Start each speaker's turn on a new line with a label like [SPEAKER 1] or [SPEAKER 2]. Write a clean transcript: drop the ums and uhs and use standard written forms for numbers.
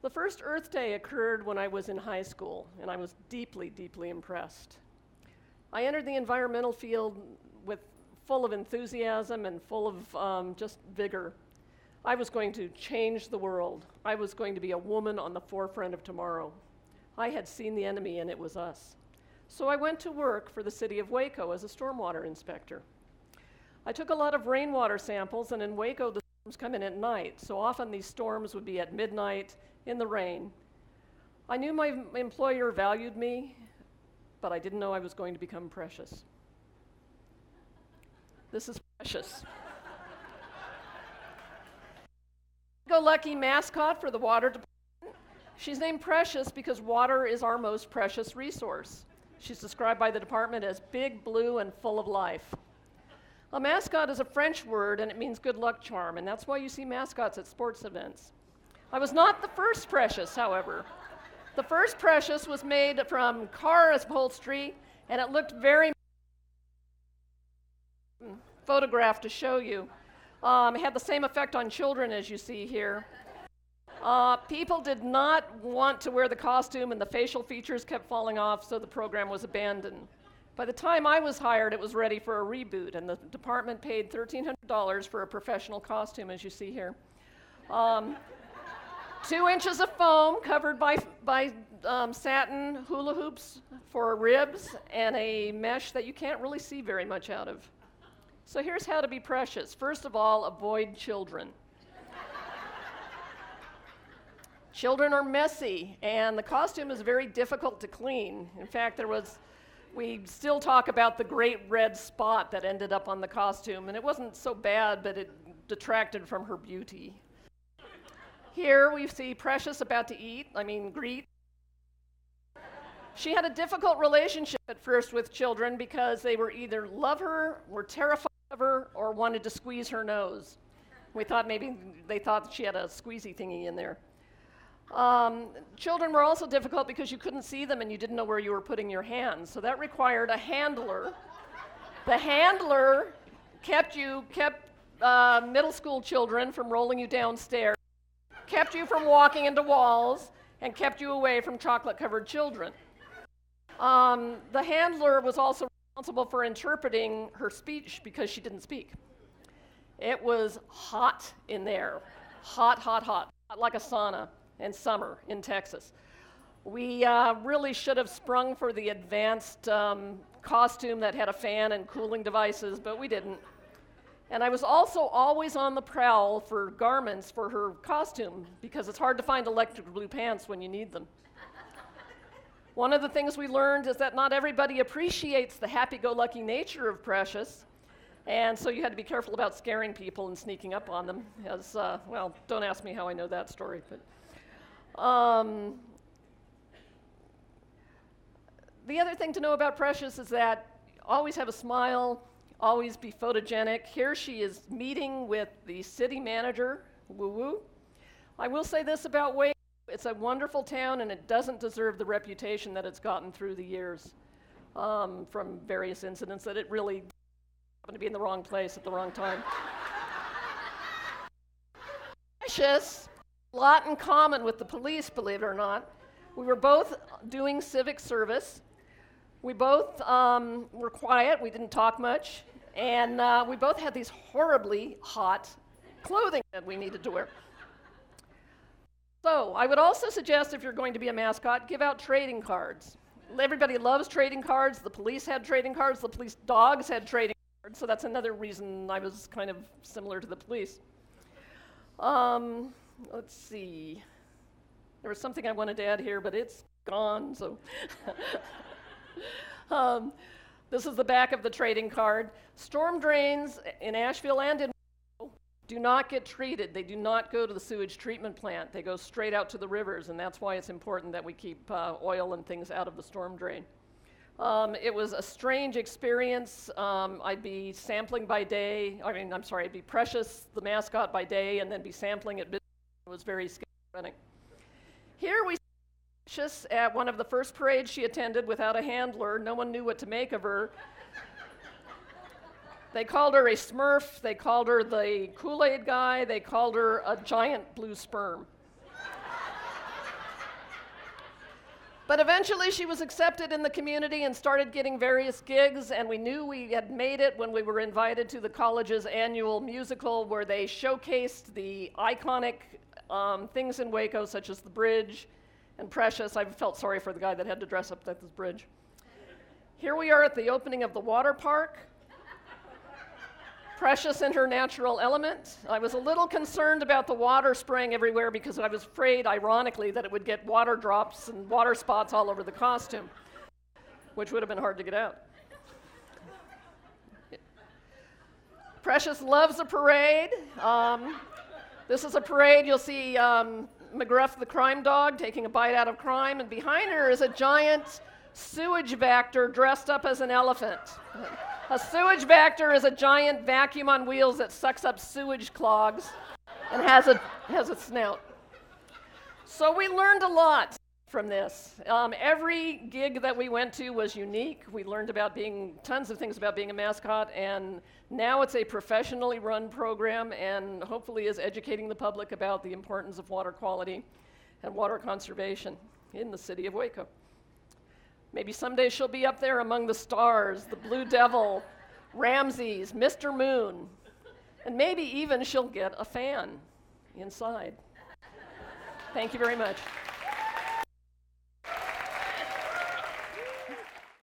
[SPEAKER 1] The first Earth Day occurred when I was in high school, and I was deeply, deeply impressed. I entered the environmental field full of enthusiasm and full of just vigor. I was going to change the world. I was going to be a woman on the forefront of tomorrow. I had seen the enemy, and it was us. So I went to work for the city of Waco as a stormwater inspector. I took a lot of rainwater samples, and in Waco, the storms come in at night, so often these storms would be at midnight in the rain. I knew my employer valued me, but I didn't know I was going to become precious. This is Precious. Go-lucky mascot for the water department. She's named Precious because water is our most precious resource. She's described by the department as big, blue, and full of life. A mascot is a French word, and it means good luck charm, and that's why you see mascots at sports events. I was not the first Precious, however. The first Precious was made from car upholstery, and it looked very photographed to show you. It had the same effect on children as you see here. People did not want to wear the costume, and the facial features kept falling off, so the program was abandoned. By the time I was hired, it was ready for a reboot, and the department paid $1,300 for a professional costume, as you see here. 2 inches of foam covered by satin hula hoops for ribs, and a mesh that you can't really see very much out of. So here's how to be precious. First of all, avoid children. Children are messy, and the costume is very difficult to clean. In fact, we still talk about the great red spot that ended up on the costume, and it wasn't so bad, but it detracted from her beauty. Here we see Precious about to greet. She had a difficult relationship at first with children because they were either love her, were terrified of her, or wanted to squeeze her nose. We thought maybe they thought she had a squeezy thingy in there. Children were also difficult because you couldn't see them and you didn't know where you were putting your hands, so that required a handler. The handler kept middle school children from rolling you downstairs, kept you from walking into walls, and kept you away from chocolate-covered children. The handler was also responsible for interpreting her speech because she didn't speak. It was hot in there, hot like a sauna in summer in Texas. We really should have sprung for the advanced costume that had a fan and cooling devices, but we didn't. And I was also always on the prowl for garments for her costume because it's hard to find electric blue pants when you need them. One of the things we learned is that not everybody appreciates the happy-go-lucky nature of Precious, and so you had to be careful about scaring people and sneaking up on them. Don't ask me how I know that story, but the other thing to know about Precious is that always have a smile, always be photogenic. Here she is meeting with the city manager, woo-woo. I will say this about Waco. It's a wonderful town, and it doesn't deserve the reputation that it's gotten through the years from various incidents that it really happened to be in the wrong place at the wrong time. Precious, a lot in common with the police, believe it or not. We were both doing civic service. We both were quiet. We didn't talk much. And we both had these horribly hot clothing that we needed to wear. So I would also suggest if you're going to be a mascot, give out trading cards. Everybody loves trading cards. The police had trading cards. The police dogs had trading cards. So that's another reason I was kind of similar to the police. Let's see. There was something I wanted to add here, but it's gone. So this is the back of the trading card. Storm drains in Asheville and in do not get treated. They do not go to the sewage treatment plant. They go straight out to the rivers, and that's why it's important that we keep oil and things out of the storm drain. It was a strange experience. I'd be sampling by day. I'd be Precious, the mascot, by day, and then be sampling at midnight. It was very schizophrenic. Here we see Precious at one of the first parades she attended without a handler. No one knew what to make of her. They called her a Smurf. They called her the Kool-Aid guy. They called her a giant blue sperm. But eventually she was accepted in the community and started getting various gigs, and we knew we had made it when we were invited to the college's annual musical where they showcased the iconic things in Waco, such as the bridge and Precious. I felt sorry for the guy that had to dress up at this bridge. Here we are at the opening of the water park. Precious in her natural element. I was a little concerned about the water spraying everywhere because I was afraid, ironically, that it would get water drops and water spots all over the costume, which would have been hard to get out. Precious loves a parade. This is a parade. You'll see McGruff the crime dog taking a bite out of crime, and behind her is a giant sewage vector dressed up as an elephant. A sewage vector is a giant vacuum on wheels that sucks up sewage clogs and has a snout. So we learned a lot from this. Every gig that we went to was unique. We learned about tons of things about being a mascot, and now it's a professionally run program and hopefully is educating the public about the importance of water quality and water conservation in the city of Waco. Maybe someday she'll be up there among the stars, the Blue Devil, Ramses, Mr. Moon, and maybe even she'll get a fan inside. Thank you very much.